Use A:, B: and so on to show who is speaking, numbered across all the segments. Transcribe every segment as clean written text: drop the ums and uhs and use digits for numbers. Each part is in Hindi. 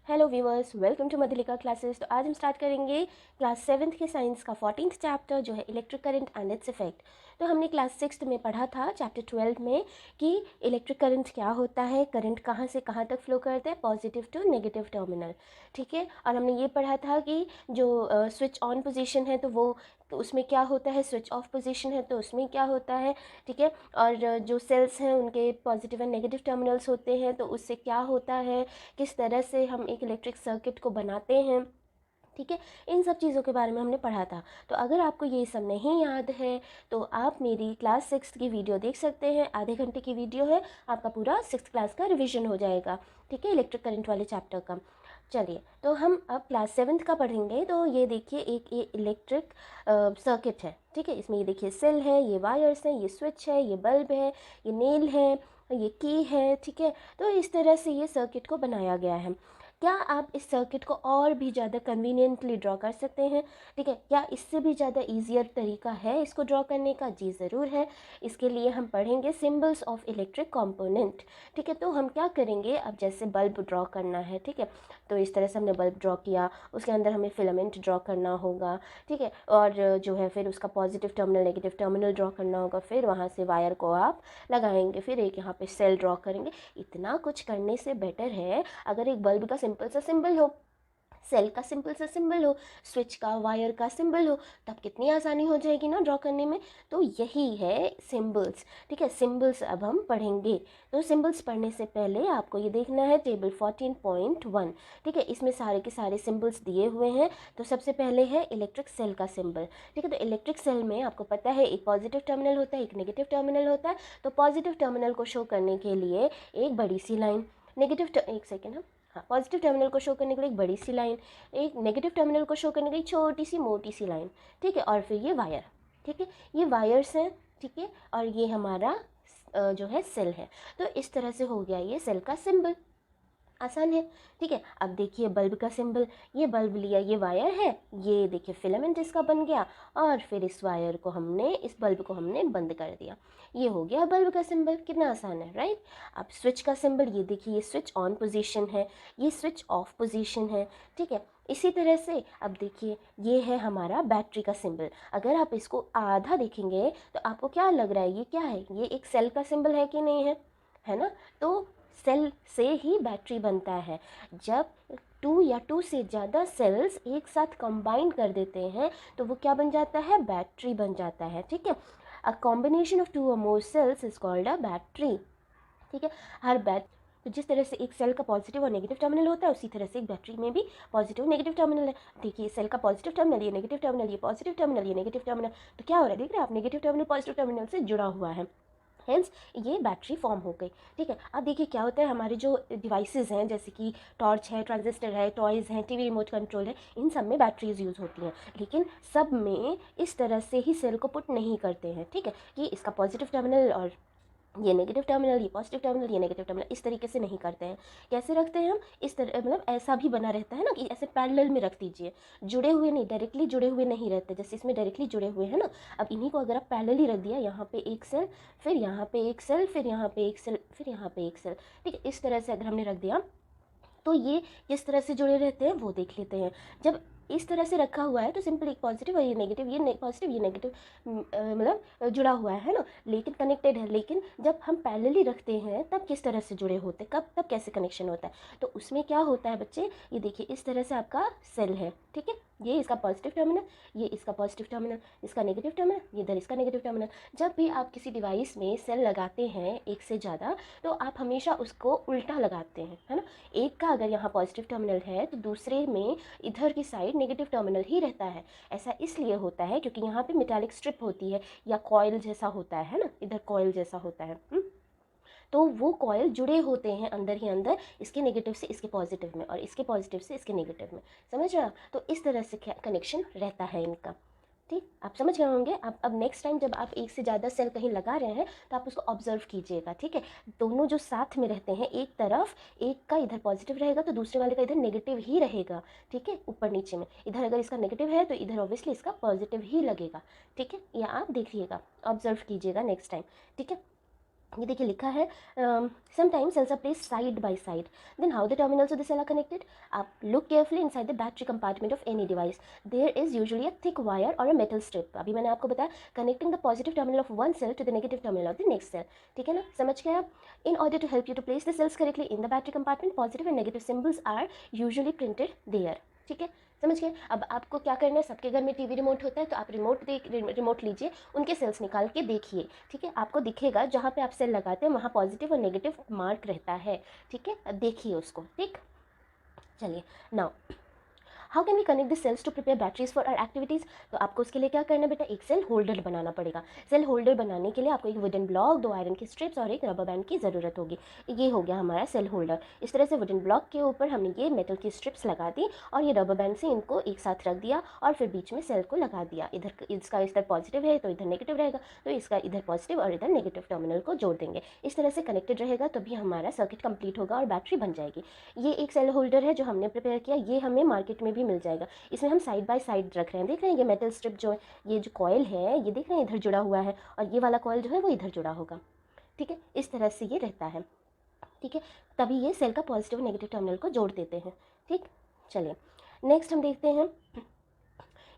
A: Hello viewers, welcome to Madhulika classes. तो आज हम स्टार्ट करेंगे क्लास 7th के साइंस का 14th चैप्टर जो है electric current and its effect. तो हमने क्लास 6th में पढ़ा था चैप्टर 12 में कि इलेक्ट्रिक करंट क्या होता है, करंट कहाँ से कहाँ तक फ्लो करता है, पॉजिटिव टू नेगेटिव टर्मिनल। ठीक है, और हमने ये पढ़ा था कि जो स्विच ऑन पोजीशन है तो उसमें क्या होता है, स्विच ऑफ पोजीशन है तो उसमें क्या होता है। ठीक है, और जो सेल्स हैं उनके पॉजिटिव एंड नेगेटिव टर्मिनल्स होते हैं तो उससे क्या होता है, किस तरह से हम एक इलेक्ट्रिक सर्किट को बनाते हैं। ठीक है, इन सब चीज़ों के बारे में हमने पढ़ा था। तो अगर आपको ये सब नहीं याद है तो आप मेरी क्लास 6 की वीडियो देख सकते हैं। आधे घंटे की वीडियो है, आपका पूरा 6th क्लास का रिवीजन हो जाएगा। ठीक है, इलेक्ट्रिक करंट वाले चैप्टर का। चलिए, तो हम अब क्लास 7th का पढ़ेंगे। तो ये देखिए, एक ये इलेक्ट्रिक सर्किट है। ठीक है, इसमें ये देखिए सेल है, ये वायर्स हैं, ये स्विच है, ये बल्ब है, ये नेल है, ये की है। ठीक है, तो इस तरह से ये सर्किट को बनाया गया है। क्या आप इस सर्किट को और भी ज़्यादा कन्वीनियंटली ड्रॉ कर सकते हैं? ठीक है, क्या इससे भी ज़्यादा ईजियर तरीका है इसको ड्रॉ करने का? जी ज़रूर है। इसके लिए हम पढ़ेंगे सिंबल्स ऑफ इलेक्ट्रिक कंपोनेंट। ठीक है, तो हम क्या करेंगे, अब जैसे बल्ब ड्रॉ करना है, ठीक है, तो इस तरह से हमने बल्ब ड्रॉ किया, उसके अंदर हमें फिलामेंट ड्रॉ करना होगा। ठीक है, और जो है फिर उसका positive terminal negative terminal draw करना होगा, फिर वहाँ से वायर को आप लगाएंगे, फिर एक यहाँ पे सेल ड्रॉ करेंगे। इतना कुछ करने से बेटर है अगर एक बल्ब का सिंपल सा सिंबल हो, सेल का सिंपल सा सिंबल हो, स्विच का, वायर का सिंबल हो, तब कितनी आसानी हो जाएगी ना ड्रॉ करने में। तो यही है सिंबल्स। ठीक है, सिंबल्स अब हम पढ़ेंगे। तो सिंबल्स पढ़ने से पहले आपको ये देखना है टेबल 14.1। ठीक है, इसमें सारे के सारे सिंबल्स दिए हुए हैं। तो सबसे पहले है इलेक्ट्रिक सेल का सिंबल। ठीक है, तो इलेक्ट्रिक सेल में आपको पता है एक पॉजिटिव टर्मिनल होता है, एक नेगेटिव टर्मिनल होता है। तो पॉजिटिव टर्मिनल को शो करने के लिए एक बड़ी सी लाइन, एक सेकेंड, हाँ, पॉजिटिव टर्मिनल को शो करने के लिए एक बड़ी सी लाइन, एक नेगेटिव टर्मिनल को शो करने के लिए छोटी सी मोटी सी लाइन। ठीक है, और फिर ये वायर। ठीक है, ये वायर्स हैं। ठीक है, और ये हमारा जो है सेल है। तो इस तरह से हो गया ये सेल का सिंबल। आसान है। ठीक है, अब देखिए बल्ब का सिंबल, ये बल्ब लिया, ये वायर है, ये देखिए फिलामेंट इसका बन गया, और फिर इस वायर को हमने, इस बल्ब को हमने बंद कर दिया। ये हो गया बल्ब का सिंबल। कितना आसान है, राइट। अब स्विच का सिंबल, ये देखिए, ये स्विच ऑन पोजीशन है, ये स्विच ऑफ पोजीशन है। ठीक है, इसी तरह से अब देखिए ये है हमारा बैटरी का सिंबल। अगर आप इसको आधा देखेंगे तो आपको क्या लग रहा है, ये क्या है, ये एक सेल का सिंबल है कि नहीं है, है ना। तो सेल से ही बैटरी बनता है। जब टू या टू से ज़्यादा सेल्स एक साथ कंबाइन कर देते हैं तो वो क्या बन जाता है, बैटरी बन जाता है। ठीक है, अ कॉम्बिनेशन ऑफ टू और more cells is called a battery. ठीक है, हर बैट तो जिस तरह से एक सेल का पॉजिटिव और नेगेटिव टर्मिनल होता है, उसी तरह से एक बैटरी में भी पॉजिटिव नेगेटिव टर्मिनल है। देखिए सेल का पॉजिटिव टर्मिनल, ये नेगेटिव टर्मिनल, ये पॉजिटिव टर्मिनल, ये नेगेटिव टर्मिनल। तो क्या हो रहा है, देख रहे हैं आप, नेगेटिव टर्मिनल पॉजिटिव टर्मिनल से जुड़ा हुआ है, हेंस ये बैटरी फॉर्म हो गई। ठीक है, अब देखिए क्या होता है, हमारे जो डिवाइसेस हैं जैसे कि टॉर्च है, ट्रांजिस्टर है, टॉयज़ हैं, टीवी रिमोट कंट्रोल है, इन सब में बैटरीज यूज़ होती हैं, लेकिन सब में इस तरह से ही सेल को पुट नहीं करते हैं। ठीक है, कि इसका पॉजिटिव टर्मिनल और ये नेगेटिव टर्मिनल, ये पॉजिटिव टर्मिनल, ये नेगेटिव टर्मिनल, इस तरीके से नहीं करते हैं। कैसे रखते हैं हम, इस तरह, मतलब ऐसा भी बना रहता है ना कि ऐसे पैरेलल में रख दीजिए, जुड़े हुए नहीं, डायरेक्टली जुड़े हुए नहीं रहते, जैसे इसमें डायरेक्टली जुड़े हुए हैं ना। अब इन्हीं को अगर आप पैरेलली रख दिया, यहाँ पे एक सेल, फिर यहाँ पे एक सेल, फिर यहाँ पे एक सेल, फिर यहाँ पे एक सेल, ठीक है, इस तरह से अगर हमने रख दिया तो ये किस तरह से जुड़े रहते हैं वो देख लेते हैं। जब इस तरह से रखा हुआ है तो सिंपल एक पॉजिटिव और ये नेगेटिव, ये पॉजिटिव ये नेगेटिव, मतलब जुड़ा हुआ है ना, लेकिन कनेक्टेड है। लेकिन जब हम पैरेलली रखते हैं तब किस तरह से जुड़े होते हैं, कब तब कैसे कनेक्शन होता है, तो उसमें क्या होता है बच्चे, ये देखिए इस तरह से आपका सेल है। ठीक है, ये इसका पॉजिटिव टर्मिनल, ये इसका पॉजिटिव टर्मिनल, इसका नेगेटिव टर्मिनल, ये इधर इसका नेगेटिव टर्मिनल। जब भी आप किसी डिवाइस में सेल लगाते हैं एक से ज़्यादा, तो आप हमेशा उसको उल्टा लगाते हैं, है ना। एक का अगर यहाँ पॉजिटिव टर्मिनल है तो दूसरे में इधर की साइड नेगेटिव टर्मिनल ही रहता है। ऐसा इसलिए होता है क्योंकि यहाँ पे मेटालिक स्ट्रिप होती है या कॉइल जैसा होता है ना, इधर कॉइल जैसा होता है। तो वो कॉइल जुड़े होते हैं अंदर ही अंदर, इसके नेगेटिव से इसके पॉजिटिव में और इसके पॉजिटिव से इसके नेगेटिव में। समझ रहे हो, तो इस तरह से कनेक्शन रहता है इनका। ठीक, आप समझ गए होंगे। आप अब नेक्स्ट टाइम जब आप एक से ज़्यादा सेल कहीं लगा रहे हैं तो आप उसको ऑब्जर्व कीजिएगा। ठीक है, दोनों जो साथ में रहते हैं, एक तरफ एक का इधर पॉजिटिव रहेगा तो दूसरे वाले का इधर नेगेटिव ही रहेगा। ठीक है, ऊपर नीचे में, इधर अगर इसका नेगेटिव है तो इधर ऑब्वियसली इसका पॉजिटिव ही लगेगा। ठीक है, या आप देखिएगा, ऑब्जर्व कीजिएगा नेक्स्ट टाइम। ठीक है, ये देखिए लिखा है sometimes cells are placed side by side, then how the terminals of the cell are connected? आप look carefully inside the battery compartment of any device. There is usually a thick wire or a metal strip. अभी मैंने आपको बताया connecting the positive terminal of one cell to the negative terminal of the next cell. ठीक है ना, समझ गए आप? In order to help you to place the cells correctly in the battery compartment, positive and negative symbols are usually printed there. ठीक है, समझ गए? अब आपको क्या करना है, सबके घर में टीवी रिमोट होता है, तो आप रिमोट लीजिए, उनके सेल्स निकाल के देखिए। ठीक है, आपको दिखेगा जहाँ पे आप सेल लगाते हैं वहाँ पॉजिटिव और नेगेटिव मार्क रहता है। ठीक है, देखिए उसको। ठीक, चलिए now how can we connect the cells to prepare batteries for our activities? तो आपको उसके लिए क्या करना है बेटा, एक सेल होल्डर बनाना पड़ेगा। सेल होल्डर बनाने के लिए आपको एक वुडन ब्लॉक, 2 आयरन की स्ट्रिप्स और एक रबर बैंड की ज़रूरत होगी। ये हो गया हमारा सेल होल्डर। इस तरह से वुडन ब्लॉक के ऊपर हमने ये मेटल की स्ट्रिप्स लगा दी और ये रबर बैंड से इनको एक साथ रख दिया और फिर बीच में सेल को लगा दिया। इधर इसका इधर पॉजिटिव है तो इधर नेगेटिव रहेगा, तो इसका इधर पॉजिटिव और इधर नेगेटिव टर्मिनल को जोड़ देंगे। इस तरह से कनेक्टेड रहेगा तभी हमारा सर्किट कंप्लीट होगा और बैटरी बन जाएगी। ये एक सेल होल्डर है जो हमने प्रिपेयर किया, ये हमें मार्केट में भी मिल जाएगा। इसमें हम साइड बाय साइड रख रहे हैं, देख रहे हैं ये मेटल स्ट्रिप जो है, ये जो कॉयल है ये देख रहे हैं इधर जुड़ा हुआ है और ये वाला कॉयल जो है वो इधर जुड़ा होगा। ठीक है, इस तरह से ये रहता है। ठीक है, तभी ये सेल का पॉजिटिव और नेगेटिव टर्मिनल को जोड़ देते हैं। ठीक, चलिए नेक्स्ट हम देखते हैं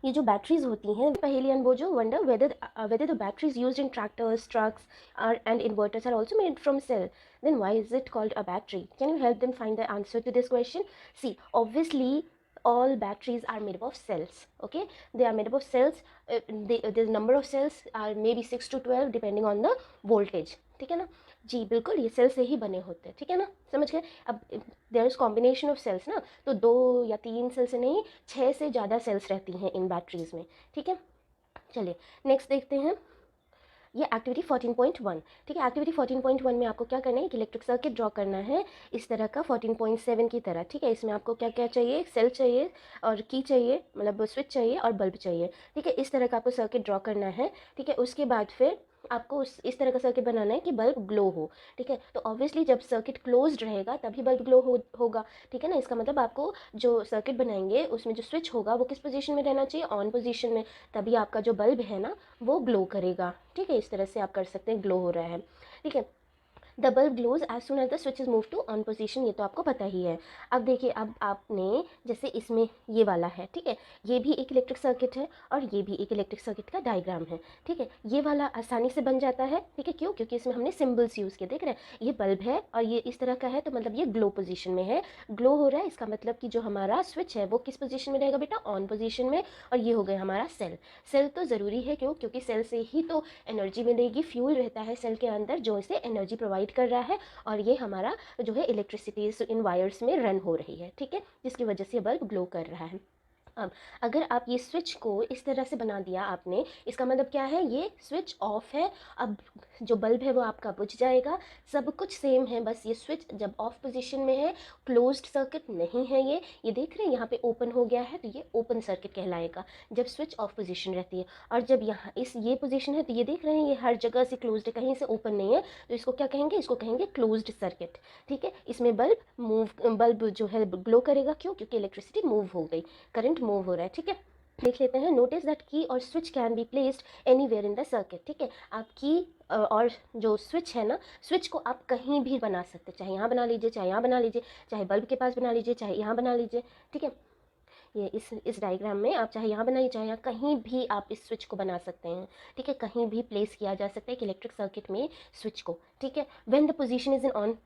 A: ये जो बैटरीज होती हैं, पहेली अनबोझो wonder whether the batteries used in tractors, trucks and inverters are also made from cell. Then why is it called a battery? Can you help them find the answer to this question? See, obviously all batteries are made up of cells. Okay, they are made up of cells. The number of cells are maybe 6 to 12 depending on the voltage. ठीक है ना जी, बिल्कुल ये सेल से ही बने होते हैं। ठीक है ना, समझ गए? अब there is combination of cells ना, तो 2 या 3 सेल से नहीं 6 से ज़्यादा सेल्स रहती हैं इन बैटरीज में। ठीक है, चलिए नेक्स्ट देखते हैं ये एक्टिविटी 14.1। ठीक है, एक्टिविटी 14.1 में आपको क्या करना है, एक इलेक्ट्रिक सर्किट ड्रॉ करना है इस तरह का 14.7 की तरह। ठीक है, इसमें आपको क्या क्या चाहिए, सेल चाहिए और की चाहिए, मतलब स्विच चाहिए और बल्ब चाहिए। ठीक है, इस तरह का आपको सर्किट ड्रॉ करना है। ठीक है, उसके बाद फिर आपको इस तरह का सर्किट बनाना है कि बल्ब ग्लो हो। ठीक है, तो ऑब्वियसली जब सर्किट क्लोज्ड रहेगा तभी बल्ब ग्लो होगा। ठीक है ना, इसका मतलब आपको जो सर्किट बनाएंगे उसमें जो स्विच होगा वो किस पोजीशन में रहना चाहिए, ऑन पोजीशन में, तभी आपका जो बल्ब है ना वो ग्लो करेगा। ठीक है, इस तरह से आप कर सकते हैं, ग्लो हो रहा है। ठीक है, the bulb glows as soon as the switch is move to on position, ये तो आपको पता ही है। अब देखिए, अब आपने जैसे इसमें ये वाला है, ठीक है, ये भी एक इलेक्ट्रिक सर्किट है और ये भी एक इलेक्ट्रिक सर्किट का डायग्राम है। ठीक है, ये वाला आसानी से बन जाता है। ठीक है, क्यों? क्योंकि इसमें हमने सिम्बल्स यूज़ किए। देख रहे हैं, ये बल्ब है और ये इस तरह का है, तो मतलब ये ग्लो पोजीशन में है, ग्लो हो रहा है। इसका मतलब कि जो हमारा स्विच है वो किस पोजीशन में रहेगा बेटा, ऑन पोजीशन में। और ये हो गया हमारा सेल। सेल तो ज़रूरी है, क्यों? क्योंकि सेल से ही तो एनर्जी मिलेगी, फ्यूल रहता है सेल के अंदर जो इसे एनर्जी प्रोवाइड कर रहा है, और ये हमारा जो है इलेक्ट्रिसिटी इन वायर्स में रन हो रही है। ठीक है, जिसकी वजह से बल्ब ग्लो कर रहा है। अब अगर आप ये स्विच को इस तरह से बना दिया आपने, इसका मतलब क्या है, ये स्विच ऑफ है। अब जो बल्ब है वो आपका बुझ जाएगा। सब कुछ सेम है, बस ये स्विच जब ऑफ पोजीशन में है, क्लोज्ड सर्किट नहीं है। ये देख रहे हैं यहाँ पे ओपन हो गया है, तो ये ओपन सर्किट कहलाएगा जब स्विच ऑफ पोजीशन रहती है। और जब यहाँ ये पोजीशन है तो ये देख रहे हैं ये हर जगह से क्लोज्ड है, कहीं से ओपन नहीं है, तो इसको क्या कहेंगे, इसको कहेंगे क्लोज्ड सर्किट। ठीक है, इसमें बल्ब जो है ग्लो करेगा, क्यों? क्योंकि इलेक्ट्रिसिटी मूव हो गई, करंट मूव हो रहा है। ठीक है, देख लेते हैं। नोटिस दैट की और switch can be placed anywhere in the circuit. ठीक है, आप की और जो स्विच है ना, स्विच को आप कहीं भी बना सकते हैं, चाहे यहाँ बना लीजिए, चाहे यहाँ बना लीजिए, चाहे बल्ब के पास बना लीजिए, चाहे यहाँ बना लीजिए। ठीक है, ये इस डायग्राम में आप चाहे यहाँ बनाइए, चाहे यहाँ, कहीं भी आप इस स्विच को बना सकते हैं। ठीक है, कहीं भी प्लेस किया जा सकता है एक इलेक्ट्रिक सर्किट में स्विच को। ठीक है, when the position is in on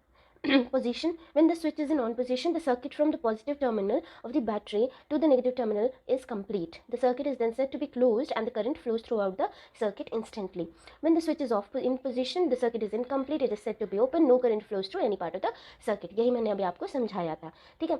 A: position, when the switch is in on position, the circuit from the positive terminal of the battery to the negative terminal is complete. The circuit is then said to be closed and the current flows throughout the circuit instantly. When the switch is off in position, the circuit is incomplete. It is said to be open. No current flows through any part of the circuit. यही मैंने अभी आपको समझाया था। ठीक है,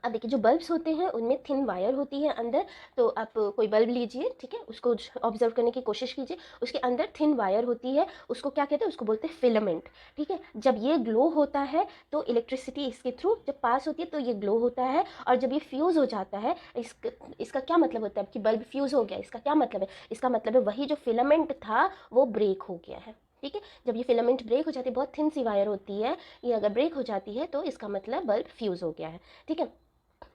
A: अब देखिए, जो बल्ब्स होते हैं उनमें थिन वायर होती है अंदर। तो आप कोई बल्ब लीजिए, ठीक है, उसको ऑब्जर्व करने की कोशिश कीजिए, उसके अंदर थिन वायर होती है, उसको क्या कहते हैं, उसको बोलते हैं फिलामेंट। ठीक है, जब ये ग्लो होता है तो इलेक्ट्रिसिटी इसके थ्रू जब पास होती है तो ये ग्लो होता है, और जब ये फ्यूज़ हो जाता है, इसका क्या मतलब होता है कि बल्ब फ्यूज़ हो गया, इसका क्या मतलब है, इसका मतलब है वही जो फिलामेंट था वो ब्रेक हो गया है। ठीक है, जब ये फिलामेंट ब्रेक हो जाती है, बहुत थिन सी वायर होती है, ये अगर ब्रेक हो जाती है तो इसका मतलब बल्ब फ्यूज़ हो गया है। ठीक है,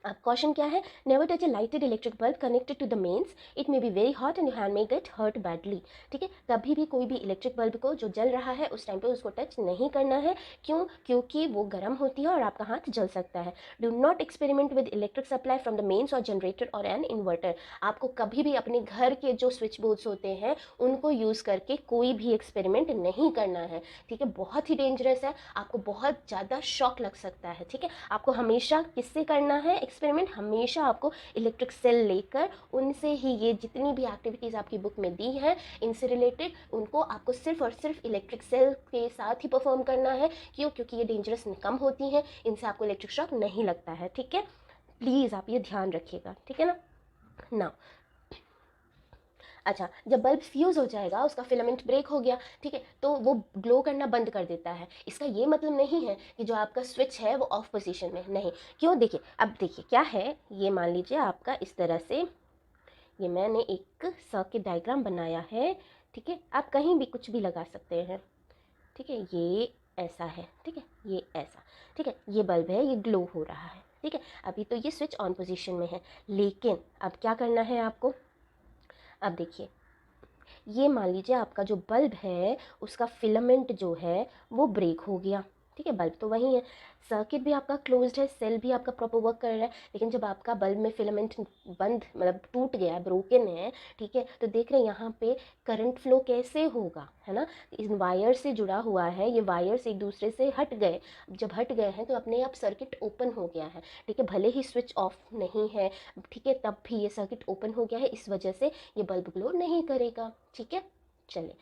A: अब क्वेश्चन क्या है, never touch a lighted electric bulb connected to the mains, it may be very hot and your hand may get hurt badly. ठीक है, कभी भी कोई भी इलेक्ट्रिक बल्ब को जो जल रहा है उस टाइम पे उसको टच नहीं करना है। क्यों? क्योंकि वो गर्म होती है और आपका हाथ जल सकता है। Do not experiment with electric supply from the mains और जनरेटर और एन इन्वर्टर। आपको कभी भी अपने घर के जो स्विच बोर्ड्स होते हैं उनको यूज़ करके कोई भी एक्सपेरिमेंट नहीं करना है। ठीक है, बहुत ही डेंजरस है, आपको बहुत ज़्यादा शॉक लग सकता है। ठीक है, आपको हमेशा किससे करना है एक्सपेरिमेंट? हमेशा आपको इलेक्ट्रिक सेल लेकर उनसे ही ये जितनी भी एक्टिविटीज़ आपकी बुक में दी हैं इनसे रिलेटेड उनको आपको सिर्फ और सिर्फ इलेक्ट्रिक सेल के साथ ही परफॉर्म करना है। क्यों? क्योंकि ये डेंजरस कम होती हैं, इनसे आपको इलेक्ट्रिक शॉक नहीं लगता है। ठीक है, प्लीज़ आप ये ध्यान रखिएगा। ठीक है ना। अच्छा, जब बल्ब फ्यूज़ हो जाएगा, उसका फिलामेंट ब्रेक हो गया, ठीक है, तो वो ग्लो करना बंद कर देता है। इसका ये मतलब नहीं है कि जो आपका स्विच है वो ऑफ पोजीशन में नहीं। क्यों? देखिए, अब देखिए क्या है, ये मान लीजिए आपका इस तरह से, ये मैंने एक सर्किट डायग्राम बनाया है। ठीक है, आप कहीं भी कुछ भी लगा सकते हैं। ठीक है, ये ऐसा है, ठीक है, ये ऐसा, ठीक है, ये बल्ब है, ये ग्लो हो रहा है। ठीक है, अभी तो ये स्विच ऑन पोजीशन में है, लेकिन अब क्या करना है आपको? अब देखिए, ये मान लीजिए आपका जो बल्ब है उसका फिलामेंट जो है वो ब्रेक हो गया। ठीक है, बल्ब तो वही है, सर्किट भी आपका क्लोज्ड है, सेल भी आपका प्रॉपर वर्क कर रहा है, लेकिन जब आपका बल्ब में फिलामेंट बंद मतलब टूट गया, ब्रोकन है, ठीक है, तो देख रहे हैं यहाँ पे करंट फ्लो कैसे होगा, है ना। इन वायर से जुड़ा हुआ है, ये वायर्स एक दूसरे से हट गए, जब हट गए हैं तो अपने आप सर्किट ओपन हो गया है। ठीक है, भले ही स्विच ऑफ नहीं है, ठीक है, तब भी ये सर्किट ओपन हो गया है, इस वजह से ये बल्ब ग्लो नहीं करेगा। ठीक है, चलिए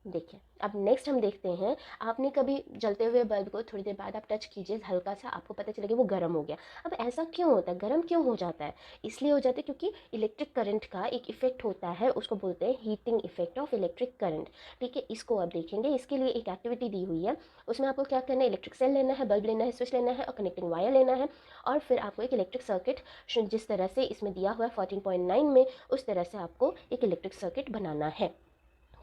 A: देखिए, अब नेक्स्ट हम देखते हैं, आपने कभी जलते हुए बल्ब को थोड़ी देर बाद आप टच कीजिए हल्का सा, आपको पता चलेगा वो गर्म हो गया। अब ऐसा क्यों होता है, गर्म क्यों हो जाता है? इसलिए हो जाता है क्योंकि इलेक्ट्रिक करंट का एक इफेक्ट होता है, उसको बोलते हैं heating effect of electric current. ठीक है, इसको अब देखेंगे, इसके लिए एक एक्टिविटी दी हुई है, उसमें आपको क्या करना है, इलेक्ट्रिक सेल लेना है, बल्ब लेना है, स्विच लेना है और कनेक्टिंग वायर लेना है, और फिर आपको एक इलेक्ट्रिक सर्किट जिस तरह से इसमें दिया हुआ है 14.9 में, उस तरह से आपको एक इलेक्ट्रिक सर्किट बनाना है।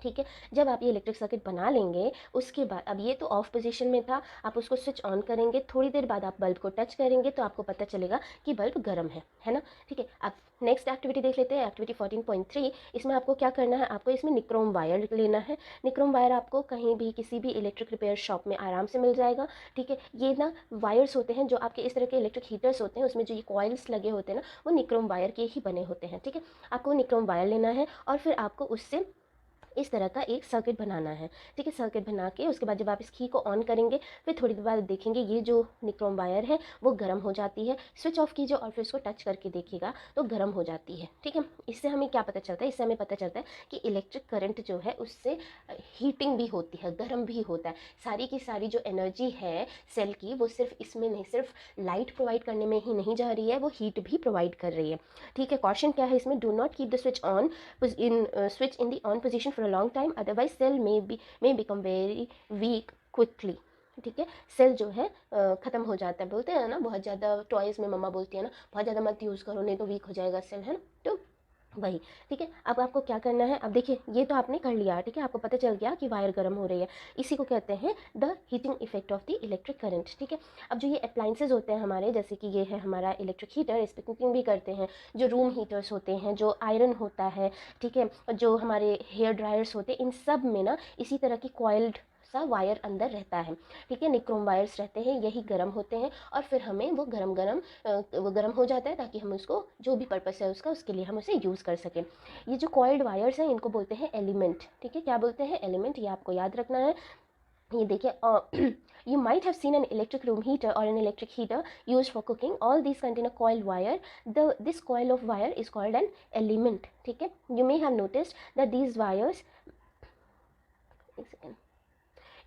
A: ठीक है, जब आप ये इलेक्ट्रिक सर्किट बना लेंगे उसके बाद, अब ये तो ऑफ पोजीशन में था, आप उसको स्विच ऑन करेंगे, थोड़ी देर बाद आप बल्ब को टच करेंगे तो आपको पता चलेगा कि बल्ब गर्म है ना। ठीक है, अब नेक्स्ट एक्टिविटी देख लेते हैं, एक्टिविटी 14.3। इसमें आपको क्या करना है, आपको इसमें निक्रोम वायर लेना है। निक्रोम वायर आपको कहीं भी किसी भी इलेक्ट्रिक रिपेयर शॉप में आराम से मिल जाएगा। ठीक है, ये ना वायर्स होते हैं जो आपके इस तरह के इलेक्ट्रिक हीटर्स होते हैं, उसमें जो ये कॉइल्स लगे होते हैं ना, वो निक्रोम वायर के ही बने होते हैं। ठीक है, आपको निक्रोम वायर लेना है और फिर आपको उससे इस तरह का एक सर्किट बनाना है। ठीक है, सर्किट बना के उसके बाद जब आप इस की को ऑन करेंगे, फिर थोड़ी देर बाद देखेंगे ये जो निक्रोम वायर है वो गर्म हो जाती है, स्विच ऑफ कीजिए और फिर उसको टच करके देखिएगा तो गर्म हो जाती है। ठीक है, इससे हमें क्या पता चलता है, इससे हमें पता चलता है कि इलेक्ट्रिक करंट जो है उससे हीटिंग भी होती है, गर्म भी होता है। सारी की सारी जो एनर्जी है सेल की, वो सिर्फ इसमें नहीं, सिर्फ लाइट प्रोवाइड करने में ही नहीं जा रही है, वो हीट भी प्रोवाइड कर रही है। ठीक है, क्वेश्चन क्या है इसमें, do not keep the switch on switch in the on position for a long time, otherwise cell may become very weak quickly। ठीक है, सेल जो है ख़त्म हो जाता है, बोलते हैं ना बहुत ज़्यादा, टॉयज़ में मम्मा बोलती है ना, बहुत ज़्यादा मत यूज़ करो नहीं तो वीक हो जाएगा सेल, है ना, तो वही। ठीक है, अब आपको क्या करना है, अब देखिए ये तो आपने कर लिया। ठीक है, आपको पता चल गया कि वायर गर्म हो रही है, इसी को कहते हैं the heating effect of the electric current. ठीक है, अब जो ये अप्लाइंसेज होते हैं हमारे, जैसे कि ये है हमारा इलेक्ट्रिक हीटर, इस पर कुकिंग भी करते हैं, जो रूम हीटर्स होते हैं, जो आयरन होता है, ठीक है, जो हमारे हेयर ड्रायर्स होते हैं, इन सब में ना इसी तरह की कॉइल्ड सा वायर अंदर रहता है। ठीक है, निक्रोम वायर्स रहते हैं, यही गर्म होते हैं और फिर हमें वो गर्म हो जाता है ताकि हम उसको जो भी पर्पस है उसका, उसके लिए हम उसे यूज़ कर सकें। ये जो कॉइल्ड वायर्स हैं इनको बोलते हैं एलिमेंट। ठीक है, क्या बोलते हैं, एलिमेंट, ये आपको याद रखना है। ये देखिए, you might have seen an electric room heater or an electric heater used for cooking. All these contain a coiled wire. This coil of wire is called an element. ठीक है, you may have noticed that these wires, एक second.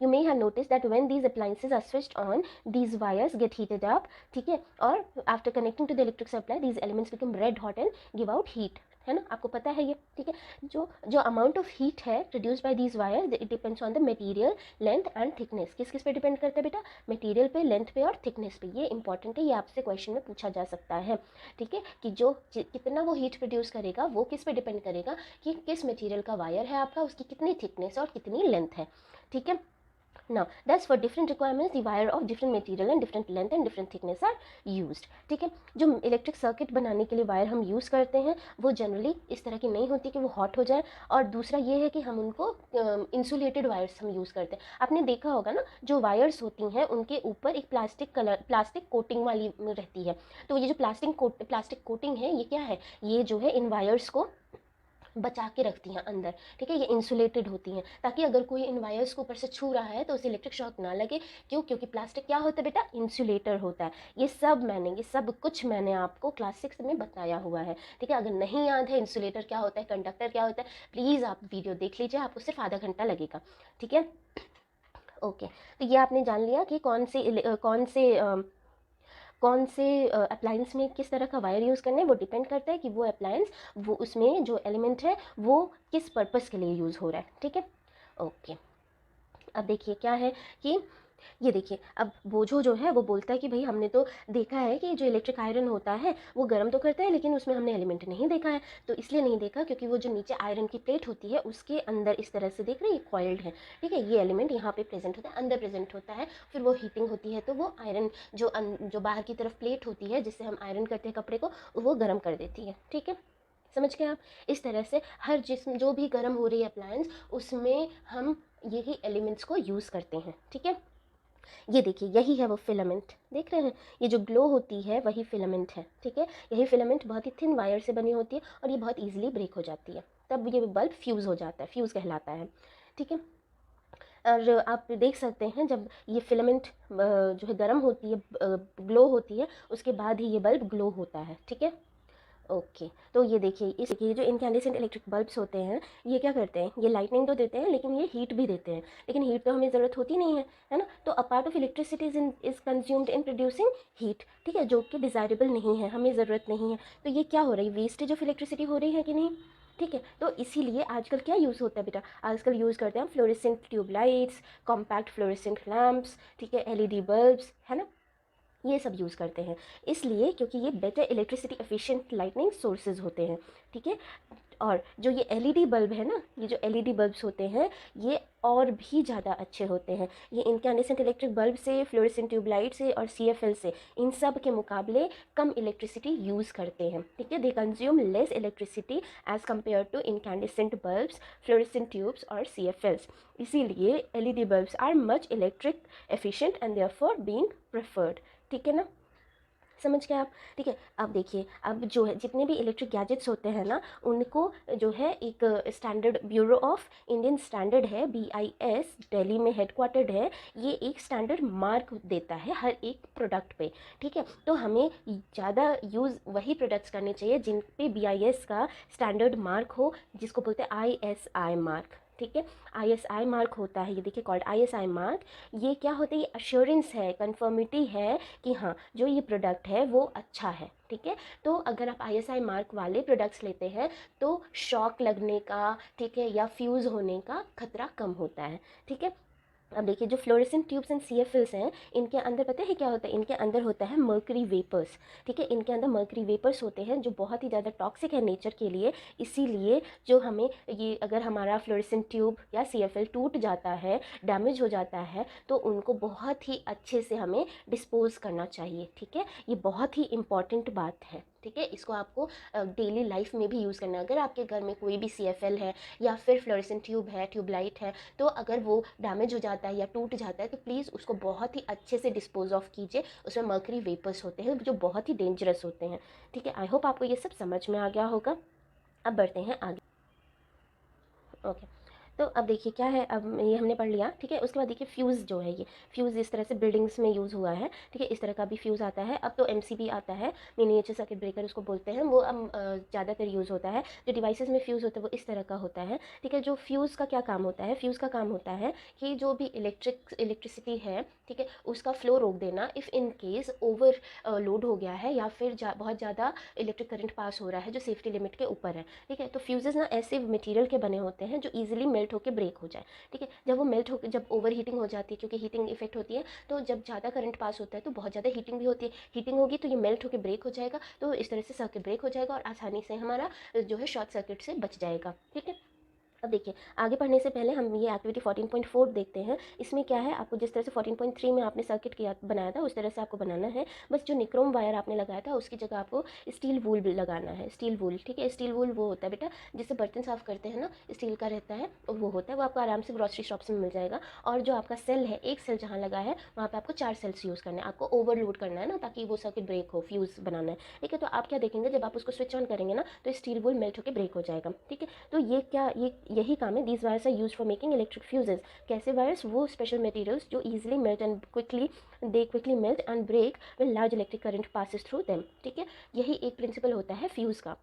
A: You may have noticed that when these appliances are switched on, these wires get heated up, ठीक है, और after connecting to the electric supply, these elements become red hot and give out heat, है ना, आपको पता है ये। ठीक है, जो अमाउंट ऑफ हीट है produce by these wire, it depends on the material length and thickness. किस किस पे डिपेंड करता है बेटा, मटेरियल पे, लेंथ पे और थिकनेस पे। ये इंपॉर्टेंट है, ये आपसे क्वेश्चन में पूछा जा सकता है। ठीक है, कि जो कितना वो हीट प्रोड्यूस करेगा वो किस पे डिपेंड करेगा कि किस मटेरियल का वायर है आपका, उसकी कितनी थिकनेस और कितनी लेंथ है। ठीक है, Now, thus for different requirements, the wire of different material and different length and different thickness are used. ठीक है, जो इलेक्ट्रिक सर्किट बनाने के लिए वायर हम यूज़ करते हैं वो जनरली इस तरह की नहीं होती कि वो हॉट हो जाए, और दूसरा ये है कि हम उनको इंसुलेटेड वायर्स हम यूज़ करते हैं। आपने देखा होगा ना, जो वायर्स होती हैं उनके ऊपर एक प्लास्टिक कोटिंग वाली रहती है। तो ये जो प्लास्टिक कोटिंग है, ये क्या है, ये जो है इन वायर्स को बचा के रखती हैं अंदर। ठीक है, ये इंसुलेटेड होती हैं ताकि अगर कोई इन वायर्स को ऊपर से छू रहा है तो उसे इलेक्ट्रिक शॉक ना लगे। क्यों? क्योंकि प्लास्टिक क्या होता है बेटा, इंसुलेटर होता है। ये सब कुछ मैंने आपको क्लास 6 में बताया हुआ है। ठीक है, अगर नहीं याद है इंसुलेटर क्या होता है, कंडक्टर क्या होता है, प्लीज़ आप वीडियो देख लीजिए, आपको सिर्फ आधा घंटा लगेगा। ठीक है, ओके। तो ये आपने जान लिया कि कौन से अप्लायंस में किस तरह का वायर यूज़ करना है। वो डिपेंड करता है कि वो अप्लायंस, वो उसमें जो एलिमेंट है वो किस पर्पस के लिए यूज़ हो रहा है। ठीक है, ओके। अब देखिए क्या है कि ये देखिए, अब बोझो जो है वो बोलता है कि भाई हमने तो देखा है कि जो इलेक्ट्रिक आयरन होता है वो गर्म तो करता है, लेकिन उसमें हमने एलिमेंट नहीं देखा है। तो इसलिए नहीं देखा क्योंकि वो जो नीचे आयरन की प्लेट होती है उसके अंदर इस तरह से देख रहे हैं, कॉइल्ड है। ठीक है, ये एलिमेंट यहाँ पे प्रेजेंट होता है, अंदर प्रेजेंट होता है। फिर वो हीटिंग होती है तो वो आयरन जो बाहर की तरफ प्लेट होती है जिससे हम आयरन करते हैं कपड़े को, वो गर्म कर देती है। ठीक है, समझ गए आप? इस तरह से हर जिस्म जो भी गर्म हो रही है अप्लायंस, उसमें हम यही एलिमेंट्स को यूज़ करते हैं। ठीक है, ये देखिए यही है वो फिलामेंट, देख रहे हैं, ये जो ग्लो होती है वही फिलामेंट है। ठीक है, यही फिलामेंट बहुत ही थिन वायर से बनी होती है और ये बहुत ईजिली ब्रेक हो जाती है, तब ये बल्ब फ्यूज़ हो जाता है, फ्यूज़ कहलाता है। ठीक है, और आप देख सकते हैं जब ये फिलामेंट जो है गर्म होती है, ग्लो होती है, उसके बाद ही ये बल्ब ग्लो होता है। ठीक है, ओके। तो ये देखिए, ये जो इनकैंडेसेंट इलेक्ट्रिक बल्ब्स होते हैं, ये क्या करते हैं, ये लाइटनिंग तो देते हैं लेकिन ये हीट भी देते हैं। लेकिन हीट तो हमें ज़रूरत होती नहीं है ना। तो a part of electricity is consumed in producing heat. ठीक है, जो कि डिज़ायरेबल नहीं है, हमें ज़रूरत नहीं है। तो ये क्या हो रही है, वेस्टेज ऑफ इलेक्ट्रिसिटी हो रही है कि नहीं। ठीक है, तो इसीलिए आजकल क्या यूज़ होता है बेटा, आजकल यूज़ करते हैं fluorescent tubelights, compact fluorescent lamps, ठीक है, एलईडी बल्ब्स, है ना, ये सब यूज़ करते हैं। इसलिए क्योंकि ये better electricity efficient lightning sources होते हैं। ठीक है, और जो ये एलईडी बल्ब है ना, ये जो एलईडी बल्ब्स होते हैं ये और भी ज़्यादा अच्छे होते हैं। ये इनकैंडेसेंट इलेक्ट्रिक बल्ब से, फ्लोरेसेंट ट्यूबलाइट से और सीएफएल से, इन सब के मुकाबले कम इलेक्ट्रिसिटी यूज़ करते हैं। ठीक है, they consume less electricity as compare to incandescent bulbs, fluorescent tubes और सीएफएल्स। इसीलिए LED bulbs are much electric efficient and therefore being preferred. ठीक है ना, समझ गए आप? ठीक है, अब देखिए, अब जो है जितने भी इलेक्ट्रिक गैजेट्स होते हैं ना, उनको जो है एक standard bureau of Indian standard है, BIS, दिल्ली में हेडक्वार्टर्ड है। ये एक स्टैंडर्ड मार्क देता है हर एक प्रोडक्ट पे। ठीक है, तो हमें ज़्यादा यूज़ वही प्रोडक्ट्स करने चाहिए जिन पे BIS का स्टैंडर्ड मार्क हो, जिसको बोलते हैं ISI मार्क। ठीक है, ISI मार्क होता है, ये देखिए कॉल्ड ISI मार्क। ये क्या होता है, ये अश्योरेंस है, कन्फर्मिटी है कि हाँ जो ये प्रोडक्ट है वो अच्छा है। ठीक है, तो अगर आप ISI मार्क वाले प्रोडक्ट्स लेते हैं तो शॉक लगने का, ठीक है, या फ्यूज़ होने का खतरा कम होता है। ठीक है, अब देखिए जो फ्लोरेसेंट ट्यूब्स एंड सीएफएल्स हैं, इनके अंदर पता है क्या होता है, इनके अंदर होता है मर्करी वेपर्स। ठीक है, इनके अंदर मर्करी वेपर्स होते हैं जो बहुत ही ज़्यादा टॉक्सिक है नेचर के लिए। इसीलिए जो हमें ये, अगर हमारा फ्लोरेसेंट ट्यूब या सीएफएल टूट जाता है, डैमेज हो जाता है, तो उनको बहुत ही अच्छे से हमें डिस्पोज करना चाहिए। ठीक है, ये बहुत ही इंपॉर्टेंट बात है। ठीक है, इसको आपको डेली लाइफ में भी यूज़ करना है। अगर आपके घर में कोई भी सीएफएल है या फिर फ्लोरेसेंट ट्यूब है, ट्यूबलाइट है, तो अगर वो डैमेज हो जाता है या टूट जाता है तो प्लीज़ उसको बहुत ही अच्छे से डिस्पोज ऑफ कीजिए। उसमें मर्करी वेपर्स होते हैं जो बहुत ही डेंजरस होते हैं। ठीक है, आई होप आपको ये सब समझ में आ गया होगा। अब बढ़ते हैं आगे। ओके, तो अब देखिए क्या है, अब ये हमने पढ़ लिया। ठीक है, उसके बाद देखिए फ्यूज़ जो है, ये फ्यूज़ इस तरह से बिल्डिंग्स में यूज़ हुआ है। ठीक है, इस तरह का भी फ्यूज़ आता है। अब तो MCB आता है, मिनिएचर सर्किट ब्रेकर उसको बोलते हैं, वो अब ज़्यादातर यूज़ होता है। जो डिवाइसेस में फ्यूज़ होता है वो इस तरह का होता है। ठीक है, जो फ्यूज़ का क्या काम होता है, फ्यूज़ का काम होता है कि जो भी इलेक्ट्रिसिटी है, ठीक है, उसका फ्लो रोक देना। If in case over load हो गया है या फिर बहुत ज़्यादा इलेक्ट्रिक करंट पास हो रहा है जो सेफ्टी लिमिट के ऊपर है। ठीक है, तो फ्यूजेस ना ऐसे मटेरियल के बने होते हैं जो ईजिली मेल्ट होकर ब्रेक हो जाए। ठीक है, जब वो मेल्ट होकर, जब ओवर हीटिंग हो जाती है, क्योंकि हीटिंग इफेक्ट होती है, तो जब ज़्यादा करंट पास होता है तो बहुत ज़्यादा हीटिंग भी होती है। हीटिंग होगी तो ये मेल्ट होकर ब्रेक हो जाएगा, तो इस तरह से सर्किट ब्रेक हो जाएगा और आसानी से हमारा जो है शॉर्ट सर्किट से बच जाएगा। ठीक है, अब देखिए, आगे पढ़ने से पहले हम ये एक्टिविटी 14.4 देखते हैं। इसमें क्या है, आपको जिस तरह से 14.3 में आपने सर्किट किया बनाया था उस तरह से आपको बनाना है। बस जो निक्रोम वायर आपने लगाया था उसकी जगह आपको स्टील वूल भी लगाना है, स्टील वूल, ठीक है। स्टील वूल वो होता है बेटा जिससे बर्तन साफ़ करते हैं ना, स्टील का रहता है, वो होता है, वो आपको आराम से ग्रॉसरी शॉप से मिल जाएगा। और जो आपका सेल है, एक सेल जहाँ लगा है वहाँ पर आपको 4 सेल्स यूज़ करना है, आपको ओवरलोड करना है ना, ताकि वो सर्किट ब्रेक हो, फ्यूज़ बनाना है, ठीक है। तो आप क्या देखेंगे, जब आप उसको स्विच ऑन करेंगे ना तो स्टील वूल मेल्ट होकर ब्रेक हो जाएगा, ठीक है। तो ये क्या, ये यही काम है, these wires are use for making electric fuses. कैसे वायर्स, वो स्पेशल मटेरियल्स जो easily melt and quickly, they quickly melt and break when large electric current passes through them, ठीक है। यही एक प्रिंसिपल होता है फ्यूज़ का,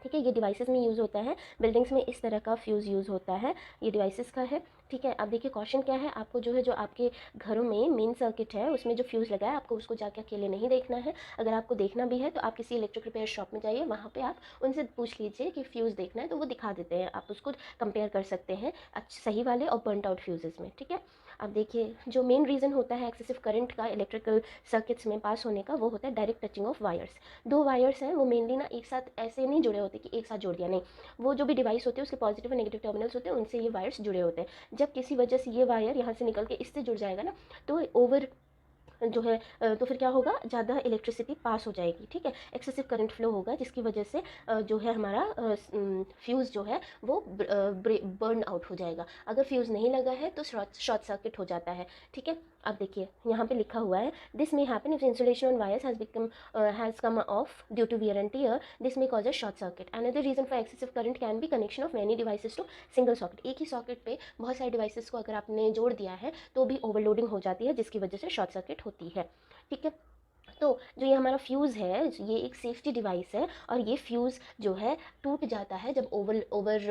A: ठीक है। ये डिवाइसेस में यूज़ होता है, बिल्डिंग्स में इस तरह का फ्यूज़ यूज़ होता है, ये डिवाइसेस का है, ठीक है। अब देखिए क्वेश्चन क्या है, आपको जो है, जो आपके घरों में मेन सर्किट है उसमें जो फ्यूज़ लगा है, आपको उसको जाके अकेले नहीं देखना है। अगर आपको देखना भी है तो आप किसी इलेक्ट्रिक रिपेयर शॉप में जाइए, वहाँ पे आप उनसे पूछ लीजिए कि फ्यूज़ देखना है, तो वो दिखा देते हैं, आप उसको कंपेयर कर सकते हैं सही वाले और बर्नट आउट फ्यूजेस में, ठीक है। अब देखिए, जो मेन रीज़न होता है एक्सेसिव करंट का इलेक्ट्रिकल सर्किट्स में पास होने का, वो होता है डायरेक्ट टचिंग ऑफ वायर्स। दो वायर्स हैं, वो मेनली ना एक साथ ऐसे नहीं जुड़े होते कि एक साथ जोड़ दिया, नहीं, वो जो भी डिवाइस होते हैं उसके पॉजिटिव और नेगेटिव टर्मिनल्स होते हैं, उनसे ये वायर्स जुड़े होते हैं। जब किसी वजह से ये वायर यहाँ से निकल के इससे जुड़ जाएगा ना, तो ओवर जो है तो फिर क्या होगा, ज़्यादा इलेक्ट्रिसिटी पास हो जाएगी, ठीक है। एक्सेसिव करंट फ्लो होगा जिसकी वजह से जो है हमारा फ्यूज़ जो है वो बर्न आउट हो जाएगा। अगर फ्यूज़ नहीं लगा है तो शॉर्ट सर्किट हो जाता है, ठीक है। अब देखिए यहाँ पे लिखा हुआ है, this may happen if insulation on wires has come off due to wear and tear, this may cause a short circuit. Another reason for excessive current can be connection of many devices to single socket. एक ही सॉकेट पे बहुत सारे डिवाइसेस को अगर आपने जोड़ दिया है तो भी ओवरलोडिंग हो जाती है, जिसकी वजह से शॉर्ट सर्किट होती है, ठीक है। तो जो ये हमारा फ्यूज़ है, ये एक सेफ्टी डिवाइस है, और ये फ्यूज़ जो है टूट जाता है जब ओवर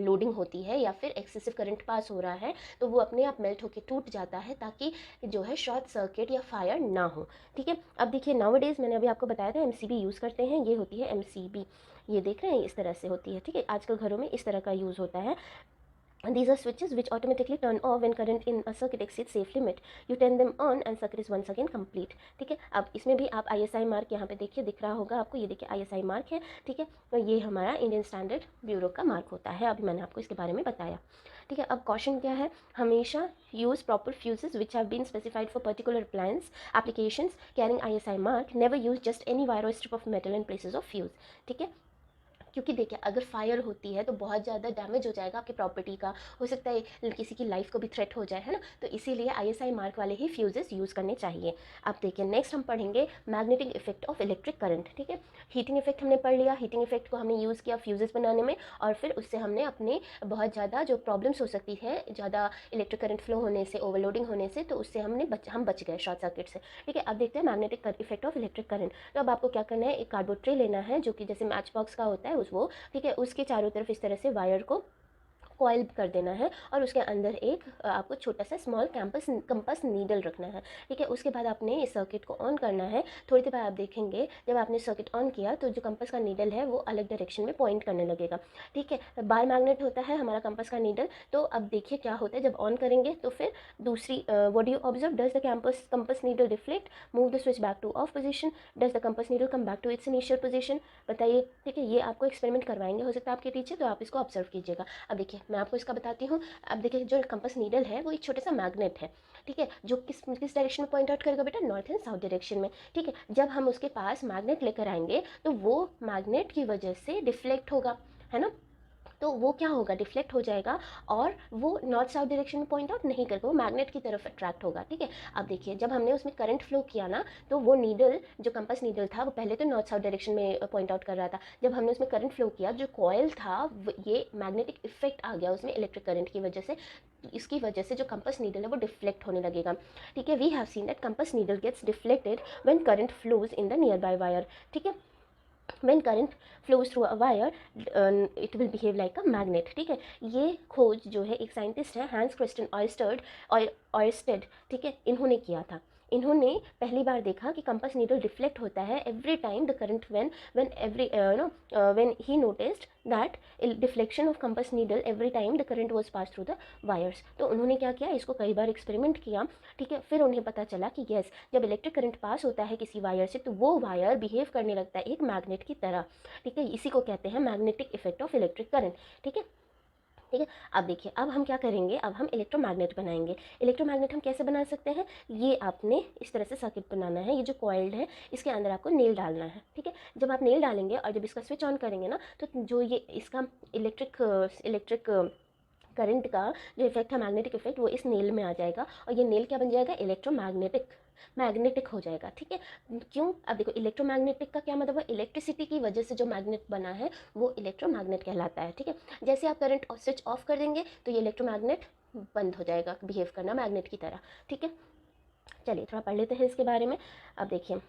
A: लोडिंग होती है या फिर एक्सेसिव करंट पास हो रहा है, तो वो अपने आप मेल्ट होकर टूट जाता है, ताकि जो है शॉर्ट सर्किट या फायर ना हो, ठीक है। अब देखिए नाउअडेज, मैंने अभी आपको बताया था एमसीबी यूज़ करते हैं, ये होती है एमसीबी, ये देख रहे हैं इस तरह से होती है, ठीक है। आजकल घरों में इस तरह का यूज़ होता है। These are switches which automatically turn off when current in a circuit exceeds safe limit. You turn them on and circuit is once again complete. ठीक है। अब इसमें भी आप ISI मार्क यहाँ पे देखिए, दिख रहा होगा आपको, ये देखिए ISI मार्क है, ठीक है। तो ये हमारा इंडियन स्टैंडर्ड ब्यूरो का मार्क होता है, अभी मैंने आपको इसके बारे में बताया, ठीक है। अब क्वेश्चन क्या है, हमेशा use proper fuses which have been specified for particular appliance applications carrying ISI mark, never use just any wire or strip of metal in places of fuse, ठीक है। क्योंकि देखिए अगर फायर होती है तो बहुत ज़्यादा डैमेज हो जाएगा आपकी प्रॉपर्टी का, हो सकता है किसी की लाइफ को भी थ्रेट हो जाए, है ना। तो इसीलिए ISI मार्क वाले ही फ्यूजेस यूज़ करने चाहिए। अब देखिए नेक्स्ट हम पढ़ेंगे magnetic effect of electric current, ठीक है। हीटिंग इफेक्ट हमने पढ़ लिया, हीटिंग इफेक्ट को हमने यूज़ किया फ्यूजेस बनाने में, और फिर उससे हमने अपने बहुत ज़्यादा जो प्रॉब्लम्स हो सकती है ज़्यादा इलेक्ट्रिक करंट फ्लो होने से, ओवरलोडिंग होने से, तो उससे हम बच गए शॉर्ट सर्किट से, ठीक है। अब देखते हैं magnetic effect of electric current. तो अब आपको क्या करना है, एक कार्डबोर्ड ट्रे लेना है जो कि जैसे मैच बॉक्स का होता है उस वो, ठीक है, उसके चारों तरफ इस तरह से वायर को कॉइल कर देना है, और उसके अंदर एक आपको छोटा सा स्मॉल कंपास नीडल रखना है, ठीक है। उसके बाद आपने इस सर्किट को ऑन करना है। थोड़ी देर बाद आप देखेंगे जब आपने सर्किट ऑन किया तो जो कंपास का नीडल है वो अलग डायरेक्शन में पॉइंट करने लगेगा, ठीक है। बार मैग्नेट होता है हमारा कंपास का नीडल। तो अब देखिए क्या होता है, जब ऑन करेंगे तो फिर दूसरी what do you observe, does the compass needle reflect, move the switch back to off position, does the compass needle come back to its initial position, बताइए, ठीक है। ये आपको एक्सपेरिमेंट करवाएंगे, हो सकता है आपके टीचर, तो आप इसको ऑब्जर्व कीजिएगा। अब देखिए मैं आपको इसका बताती हूँ। अब देखिए जो कंपास नीडल है वो एक छोटा सा मैग्नेट है, ठीक है, जो किस डायरेक्शन में पॉइंट आउट करेगा बेटा, नॉर्थ एंड साउथ डायरेक्शन में, ठीक है। जब हम उसके पास मैग्नेट लेकर आएंगे तो वो मैग्नेट की वजह से डिफ्लेक्ट होगा, है ना। तो वो क्या होगा, डिफ्लेक्ट हो जाएगा, और वो नॉर्थ साउथ डायरेक्शन में पॉइंट आउट नहीं करके वो मैग्नेट की तरफ अट्रैक्ट होगा, ठीक है। अब देखिए जब हमने उसमें करंट फ्लो किया ना, तो वो नीडल जो कंपास नीडल था वो पहले तो नॉर्थ साउथ डायरेक्शन में पॉइंट आउट कर रहा था। जब हमने उसमें करंट फ्लो किया, जो कॉयल था ये मैग्नेटिक इफेक्ट आ गया उसमें इलेक्ट्रिक करंट की वजह से, इसकी वजह से जो कंपास नीडल है वो डिफ्लेक्ट होने लगेगा, ठीक है। We have seen that compass needle gets deflected when current flows in the near by wire, ठीक है। when current flows through a wire it will behave like a magnet, ठीक है। ये खोज जो है एक साइंटिस्ट है हैंस क्रिस्टियन ऑयस्टेड, ठीक है, इन्होंने किया था। इन्होंने पहली बार देखा कि कंपास नीडल डिफ्लेक्ट होता है every time the current when he noticed that deflection of compass needle every time the current was pass through the wires. तो उन्होंने क्या किया, इसको कई बार एक्सपेरिमेंट किया, ठीक है। फिर उन्हें पता चला कि यस, जब इलेक्ट्रिक करंट पास होता है किसी वायर से तो वो वायर बिहेव करने लगता है एक मैग्नेट की तरह, ठीक है। इसी को कहते हैं magnetic effect of electric current, ठीक है। ठीक है। अब देखिए, अब हम क्या करेंगे, अब हम इलेक्ट्रोमैग्नेट बनाएंगे। इलेक्ट्रोमैग्नेट हम कैसे बना सकते हैं, ये आपने इस तरह से सर्किट बनाना है। ये जो कॉइल्ड है इसके अंदर आपको नेल डालना है, ठीक है। जब आप नेल डालेंगे और जब इसका स्विच ऑन करेंगे ना, तो जो ये इसका इलेक्ट्रिक करंट का जो इफेक्ट है, मैग्नेटिक इफेक्ट, वो इस नेल में आ जाएगा और ये नेल क्या बन जाएगा, मैग्नेटिक हो जाएगा, ठीक है। क्यों, अब देखो इलेक्ट्रोमैग्नेटिक का क्या मतलब है, इलेक्ट्रिसिटी की वजह से जो मैग्नेट बना है वो इलेक्ट्रोमैग्नेट कहलाता है, ठीक है। जैसे आप करंट स्विच ऑफ कर देंगे तो ये इलेक्ट्रोमैग्नेट बंद हो जाएगा बिहेव करना मैग्नेट की तरह, ठीक है। चलिए थोड़ा पढ़ लेते हैं इसके बारे में। अब देखिए,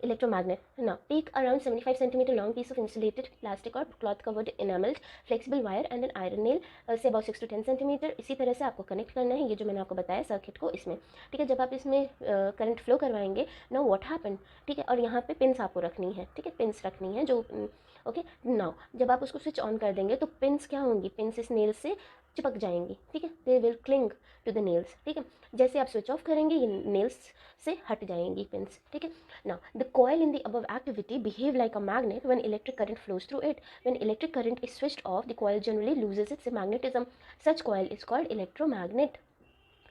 A: electromagnet. Now, take around 75 centimeter long piece of insulated plastic or cloth covered enameled flexible wire and an iron nail से about 6 to 10 centimeter. इसी तरह से आपको कनेक्ट करना है, ये जो मैंने आपको बताया सर्किट को इसमें, ठीक है। जब आप इसमें करंट फ्लो करवाएंगे, नाउ व्हाट हैपन, ठीक है, और यहाँ पे पिन्स आपको रखनी है, ठीक है, पिन्स रखनी है जो ओके। नाउ जब आप उसको स्विच ऑन कर देंगे तो पिन्स क्या होंगी, पिन्स इस नेल से चिपक जाएंगी, ठीक है, they will cling to the nails, ठीक है। जैसे आप स्विच ऑफ करेंगे ये नेल्स से हट जाएंगी पिन्स, ठीक है। Now, the coil in the above activity behave like a magnet when electric current flows through it. When electric current is switched off, the coil generally loses its magnetism. Such coil is called electromagnet.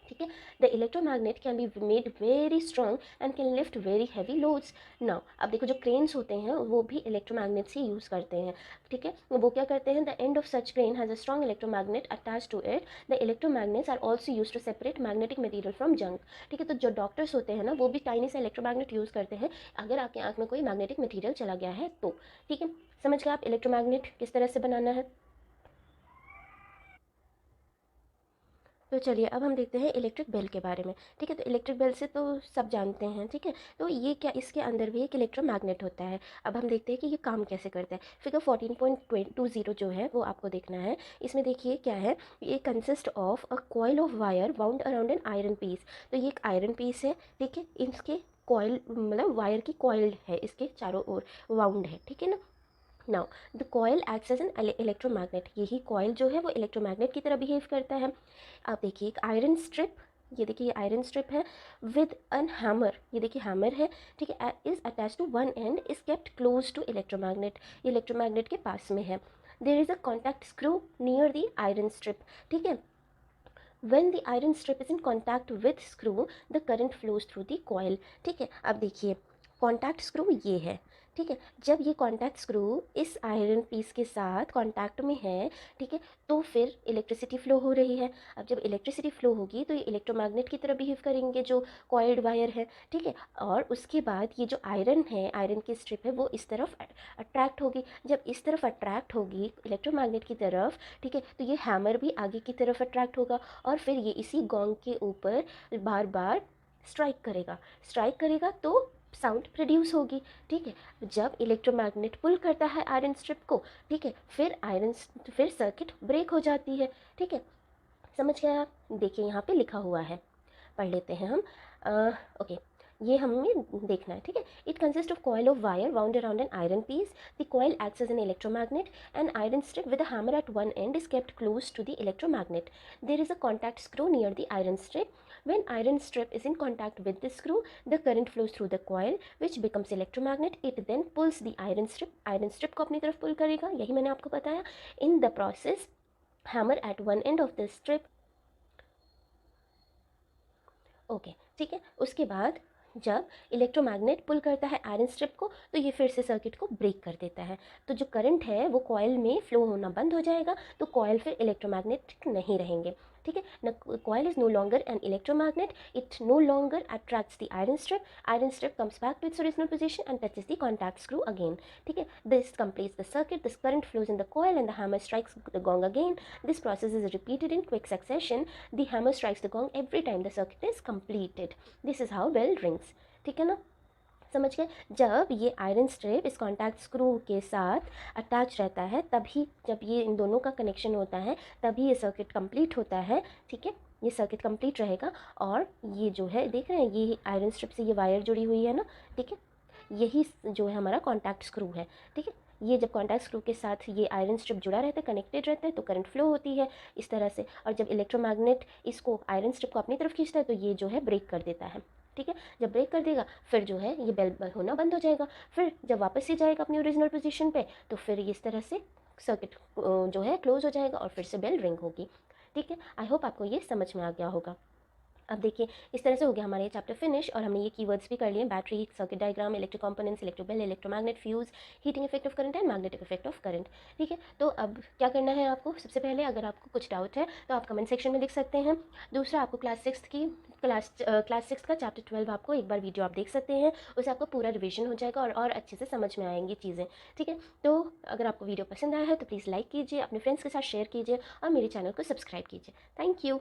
A: ठीक है। The electromagnet can be made very strong and can lift very heavy loads. Now अब देखो, जो क्रेन्स होते हैं वो भी इलेक्ट्रोमैग्नेट से यूज़ करते हैं, ठीक है। वो क्या करते हैं, the end of such crane has a strong electromagnet attach to it. The electromagnets are also use to separate magnetic material from junk, ठीक है। तो जो डॉक्टर्स होते हैं ना, वो भी टाइनी से इलेक्ट्रोमैग्नेट यूज़ करते हैं अगर आपके आँख में कोई मैग्नेटिक मटीरियल चला गया है तो, ठीक है। समझ गए आप इलेक्ट्रोमैग्नेट किस तरह से बनाना है। तो चलिए अब हम देखते हैं इलेक्ट्रिक बेल के बारे में, ठीक है। तो इलेक्ट्रिक बेल से तो सब जानते हैं, ठीक है। तो ये क्या, इसके अंदर भी एक इलेक्ट्रोमैग्नेट होता है। अब हम देखते हैं कि ये काम कैसे करता है। फिगर 14.20 जो है वो आपको देखना है। इसमें देखिए क्या है, ये consist of a coil of wire wound around an iron piece. तो ये एक आयरन पीस है, ठीक है। इसके कॉइल मतलब वायर की कॉइल्ड है, इसके चारों ओर वाउंड है, ठीक है ना। Now the coil acts as an electromagnet, यही कॉयल जो है वो इलेक्ट्रोमैग्नेट की तरह बिहेव करता है। आप देखिए एक आयरन स्ट्रिप, ये देखिए ये आयरन स्ट्रिप है विद एन हैमर, ये देखिए हैमर है, ठीक है, is attach to one end is kept close to electromagnet, ये इलेक्ट्रोमैग्नेट के पास में है। There is a contact screw near the iron strip, ठीक है। when the iron strip is in contact with screw the current flows through the coil, ठीक है। अब देखिए कॉन्टैक्ट स्क्रू ये है, ठीक है। जब ये कॉन्टैक्ट स्क्रू इस आयरन पीस के साथ कॉन्टैक्ट में है, ठीक है, तो फिर इलेक्ट्रिसिटी फ्लो हो रही है। अब जब इलेक्ट्रिसिटी फ्लो होगी तो ये इलेक्ट्रोमैग्नेट की तरह बिहेव करेंगे जो कॉइल्ड वायर है, ठीक है। और उसके बाद ये जो आयरन है, आयरन की स्ट्रिप है, वो इस तरफ अट्रैक्ट होगी। जब इस तरफ अट्रैक्ट होगी इलेक्ट्रोमैग्नेट की तरफ, ठीक है, तो ये हैमर भी आगे की तरफ अट्रैक्ट होगा और फिर ये इसी गोंग के ऊपर बार बार स्ट्राइक करेगा तो साउंड प्रोड्यूस होगी, ठीक है। जब इलेक्ट्रोमैग्नेट पुल करता है आयरन स्ट्रिप को, ठीक है, फिर सर्किट ब्रेक हो जाती है, ठीक है। समझ गए आप, देखिए यहाँ पे लिखा हुआ है, पढ़ लेते हैं हम। ओके, ये हमें देखना है, ठीक है। It consist of coil of wire wound around an iron piece, the coil acts as an electromagnet, an iron strip with a hammer at one end is kept close to the electromagnet. There is a contact screw near the iron strip. When iron strip is in contact with the screw, the current flows through the coil, which becomes electromagnet. It then pulls the iron strip. Iron strip को अपनी तरफ पुल करेगा, यही मैंने आपको बताया. In the process, hammer at one end of the strip. Okay, ठीक है। उसके बाद जब इलेक्ट्रोमैग्नेट पुल करता है आयरन स्ट्रिप को तो ये फिर से सर्किट को ब्रेक कर देता है। तो जो करंट है वो कॉयल में फ्लो होना बंद हो जाएगा, तो कॉयल फिर इलेक्ट्रोमैग्नेटिक नहीं रहेंगे, ठीक है ना। Coil is no longer an electromagnet, it no longer attracts the iron strip comes back to its original position and touches the contact screw again, ठीक है। This completes the circuit, this current flows in the coil and the hammer strikes the gong again. This process is repeated in quick succession. The hammer strikes the gong every time the circuit is completed. This is how bell rings, ठीक है ना। समझ गए, जब ये आयरन स्ट्रिप इस कॉन्टैक्ट स्क्रू के साथ अटैच रहता है तभी, जब ये इन दोनों का कनेक्शन होता है तभी ये सर्किट कंप्लीट होता है, ठीक है। ये सर्किट कंप्लीट रहेगा और ये जो है देख रहे हैं, ये आयरन स्ट्रिप से ये वायर जुड़ी हुई है ना, ठीक है, यही जो है हमारा कॉन्टैक्ट स्क्रू है, ठीक है। ये जब कॉन्टैक्ट स्क्रू के साथ ये आयरन स्ट्रिप जुड़ा रहता है, कनेक्टेड रहता है, तो करंट फ्लो होती है इस तरह से। और जब इलेक्ट्रोमैग्नेट इसको आयरन स्ट्रिप को अपनी तरफ खींचता है तो ये जो है ब्रेक कर देता है, ठीक है। जब ब्रेक कर देगा फिर जो है ये बेल होना बंद हो जाएगा। फिर जब वापस से जाएगा अपनी ओरिजिनल पोजीशन पे तो फिर इस तरह से सर्किट जो है क्लोज हो जाएगा और फिर से बेल रिंग होगी। ठीक है, आई होप आपको ये समझ में आ गया होगा। अब देखिए इस तरह से हो गया हमारा ये चैप्टर फिनिश और हमने ये कीवर्ड्स भी कर लिए, battery, circuit diagram, electric components, electrobell, electromagnet, fuse, heating effect of current and magnetic effect of current. ठीक है, तो अब क्या करना है आपको, सबसे पहले अगर आपको कुछ डाउट है तो आप कमेंट सेक्शन में लिख सकते हैं। दूसरा, आपको क्लास सिक्स का चैप्टर 12 आपको एक बार वीडियो आप देख सकते हैं, उससे आपको पूरा रिविजन हो जाएगा और अच्छे से समझ में आएंगी चीज़ें। ठीक है, तो अगर आपको वीडियो पसंद आया है तो प्लीज़ लाइक कीजिए, अपने फ्रेंड्स के साथ शेयर कीजिए और मेरे चैनल को सब्सक्राइब कीजिए। Thank you.